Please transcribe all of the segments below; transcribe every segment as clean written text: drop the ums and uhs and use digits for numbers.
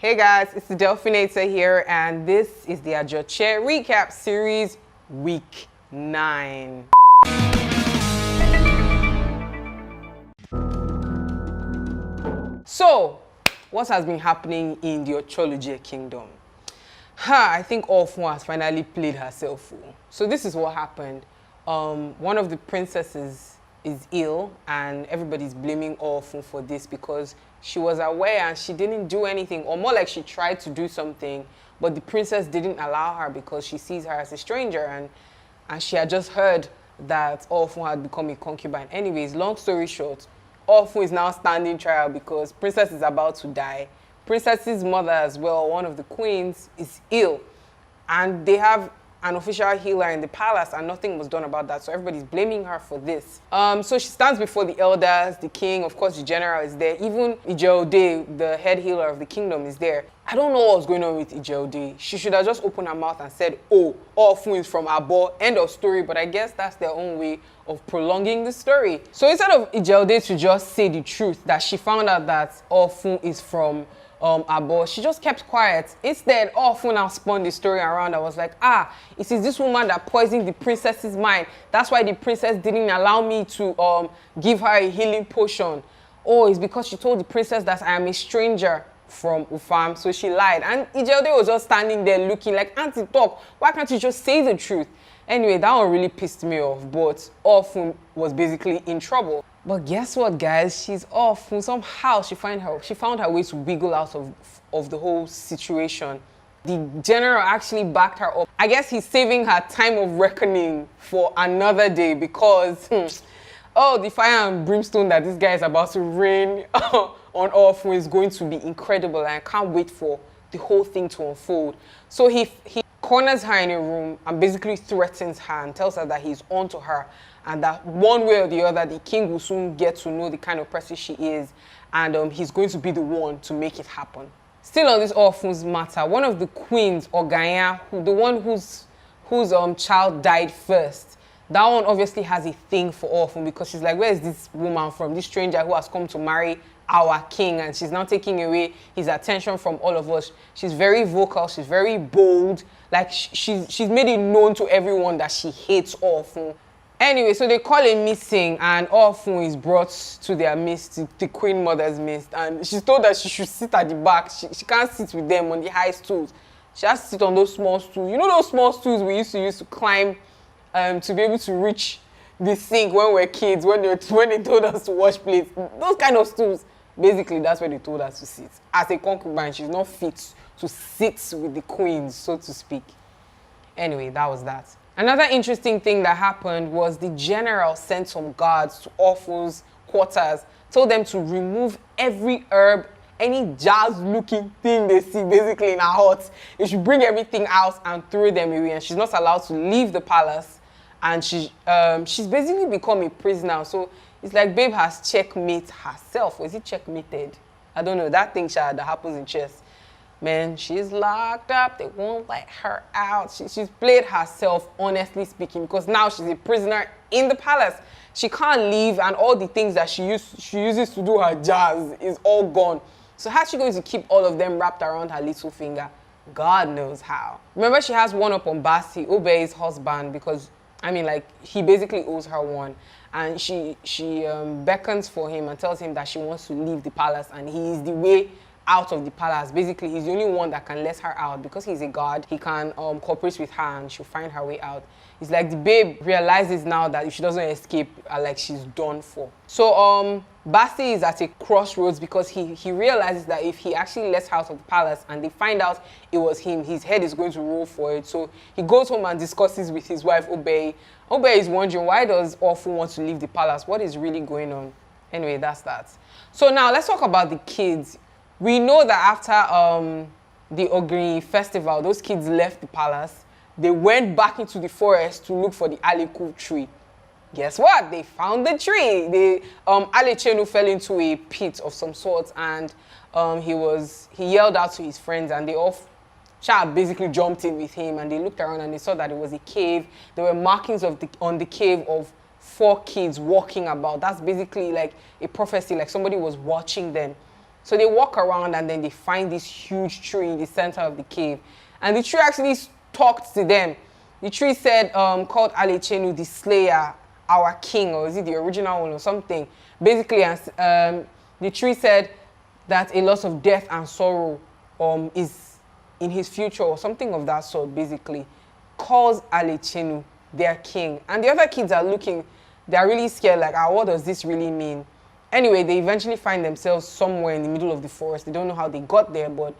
Hey guys, it's the Delphinator here, and this is the Ajoche recap series, week 9. So, what has been happening in the Ocholoje kingdom? I think Ofun has finally played herself full. So this is what happened. One of the princesses is ill, and everybody's blaming Ofun for this because she was aware and she didn't do anything, or more like she tried to do something, but the princess didn't allow her because she sees her as a stranger, and she had just heard that Ofun had become a concubine. Anyways, long story short, Ofun is now standing trial because princess is about to die. Princess's mother as well, one of the queens, is ill, and they have an official healer in the palace, and nothing was done about that. So everybody's blaming her for this. So she stands before the elders, the king, of course the general is there. Even Ijeode, the head healer of the kingdom, is there. I don't know what's going on with Ijeode. She should have just opened her mouth and said, oh, Ofun is from Abo, end of story. But I guess that's their own way of prolonging the story. So instead of Ijeode to just say the truth, that she found out that Ofun is from Abo, she just kept quiet. Instead, Ofun now spun the story around. I was like, it is this woman that poisoned the princess's mind. That's why the princess didn't allow me to give her a healing potion. Oh, it's because she told the princess that I am a stranger from Ufam, so she lied. And Ijeode was just standing there looking like, Auntie, talk. Why can't you just say the truth? Anyway, that one really pissed me off, but Ofun was basically in trouble. But guess what, guys? She's off. Somehow she found her way to wiggle out of the whole situation. The general actually backed her up. I guess he's saving her time of reckoning for another day because, the fire and brimstone that this guy is about to rain on Ofun is going to be incredible, and I can't wait for the whole thing to unfold. So he corners her in a room and basically threatens her and tells her that he's onto her, and that one way or the other, the king will soon get to know the kind of person she is, and he's going to be the one to make it happen. Still on this Ofun's matter, one of the queens, Oganya, the one whose child died first, that one obviously has a thing for Ofun because she's like, where is this woman from, this stranger who has come to marry our king, and she's now taking away his attention from all of us. She's very vocal, she's very bold, like she's made it known to everyone that she hates Ofun. Anyway, so they call a meeting, and Ofun is brought to their midst, the queen mother's midst, and she's told that she should sit at the back. She can't sit with them on the high stools. She has to sit on those small stools. You know those small stools we used to climb to be able to reach the sink when we were kids, when they told us to wash plates. Those kind of stools. Basically, that's where they told us to sit. As a concubine, she's not fit to sit with the queens, so to speak. Anyway, that was that. Another interesting thing that happened was the general sent some guards to Ofun's quarters, told them to remove every herb, any jazz-looking thing they see basically in her hut. They should bring everything out and throw them away, and she's not allowed to leave the palace. And she's basically become a prisoner. So it's like babe has checkmate herself. Or is it checkmated? I don't know. That thing that happens in chess. Man, she's locked up. They won't let her out. She's played herself, honestly speaking, because now she's a prisoner in the palace. She can't leave, and all the things that she uses to do her jazz is all gone. So how's she going to keep all of them wrapped around her little finger? God knows how. Remember, she has one up on Basti, Obe's husband, because he basically owes her one, and she beckons for him and tells him that she wants to leave the palace, and he is the way out of the palace. Basically, he's the only one that can let her out because he's a god. He can cooperate with her, and she'll find her way out. It's like the babe realizes now that if she doesn't escape, like she's done for. So Basti is at a crossroads because he realizes that if he actually lets her out of the palace and they find out it was him, his head is going to roll for it. So he goes home and discusses with his wife, Obe. Obe is wondering, why does Ofun want to leave the palace? What is really going on? Anyway, that's that. So now let's talk about the kids. We know that after the Ogri festival, those kids left the palace. They went back into the forest to look for the Aliku tree. Guess what? They found the tree. Alechenu fell into a pit of some sort, and he yelled out to his friends, and they all basically jumped in with him, and they looked around and they saw that it was a cave. There were markings on the cave of 4 kids walking about. That's basically like a prophecy, like somebody was watching them. So they walk around and then they find this huge tree in the center of the cave. And the tree actually talked to them. The tree said, called Alechenu the Slayer, our king, or is it the original one or something? Basically, the tree said that a lot of death and sorrow is in his future or something of that sort, basically. Calls Alechenu their king. And the other kids are looking, they're really scared, like, what does this really mean? Anyway, they eventually find themselves somewhere in the middle of the forest. They don't know how they got there, but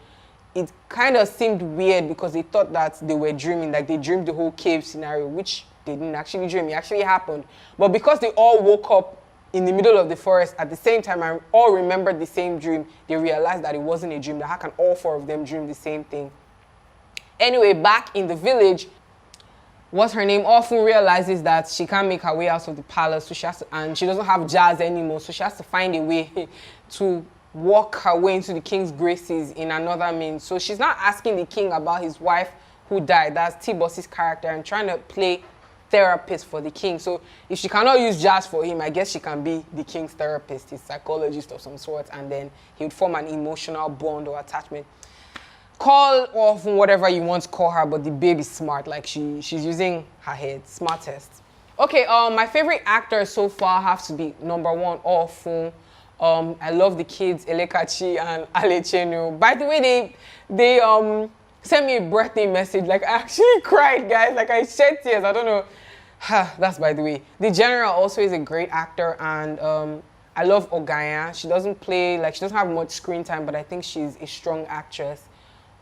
it kind of seemed weird because they thought that they were dreaming, like they dreamed the whole cave scenario, which they didn't actually dream. It actually happened. But because they all woke up in the middle of the forest at the same time and all remembered the same dream, they realized that it wasn't a dream. That how can all four of them dream the same thing? Anyway, back in the village, what's her name often realizes that she can't make her way out of the palace, so and she doesn't have jazz anymore, so she has to find a way to walk her way into the king's graces in another means. So she's not asking the king about his wife who died. That's T-Boss's character, and trying to play therapist for the king. So if she cannot use jazz for him, I guess she can be the king's therapist, his psychologist of some sort, and then he would form an emotional bond or attachment. Call off whatever you want to call her, but the baby's smart. Like she's using her head, smartest. Okay, my favorite actors so far have to be number one, Ofun. I love the kids, Elekachi and Alechenu. By the way, they sent me a birthday message. Like I actually cried, guys. Like I shed tears. I don't know. That's by the way. The general also is a great actor, and I love Ogaya. She doesn't play, like she doesn't have much screen time, but I think she's a strong actress.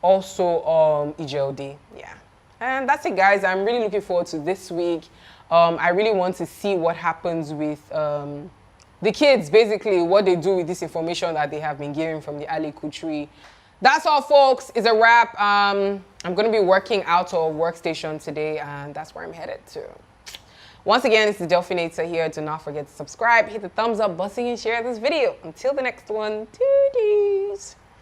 Also, Ijeode, yeah. And that's it, guys. I'm really looking forward to this week. I really want to see what happens with the kids, basically, what they do with this information that they have been given from the Aleku tree. That's all, folks. It's a wrap. I'm going to be working out of workstation today, and that's where I'm headed to. Once again, this is Delphine here. Do not forget to subscribe, hit the thumbs up button, and share this video. Until the next one, toodies.